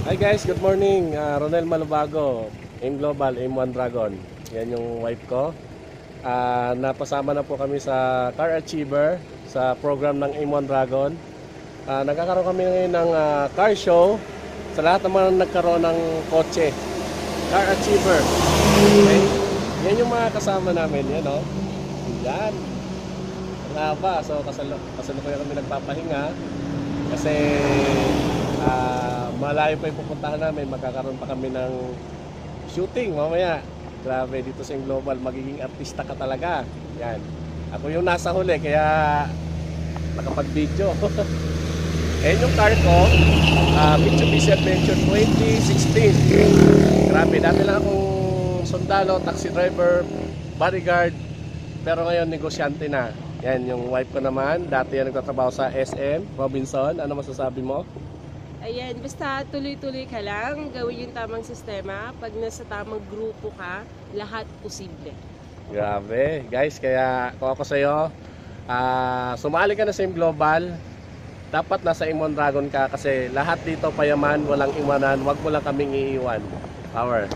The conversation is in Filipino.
Hi guys, good morning. Ronel Malubago, Aim Global, Aim One Dragon. Yan yung wife ko. Napasama na po kami sa Car Achiever sa program ng Aim One Dragon. Nagkakaroon kami ngayon ng car show sa lahat naman nagkaroon ng kotse. Car Achiever. Okay? Yan yung mga kasama namin. Yan o. Yan. Ang haba. So kasalukuyan kami nagpapahinga. Kasi malayo pa yung pupuntahan namin. Magkakaroon pa kami ng shooting mamaya. Grabe, dito sa Global magiging artista ka talaga. Yan. Ako yung nasa huli kaya nakapag-video. Ayan yung car ko, Mitsubishi Adventure 2016. Grabe, dami lang akong sundalo, taxi driver, bodyguard. Pero ngayon negosyante na. Yan yung wife ko naman. Dati yan nagtatrabaho sa SM Robinson. Ano masasabi mo? Ayan, basta tuloy-tuloy ka lang, gawin yung tamang sistema. Pag nasa tamang grupo ka, lahat posible. Grabe, guys, kaya kung ako sa'yo, sumali ka na sa Aim Global. Dapat nasa Aim One Dragon ka kasi lahat dito payaman, walang iwanan, wag mo lang kaming iiwan. Power.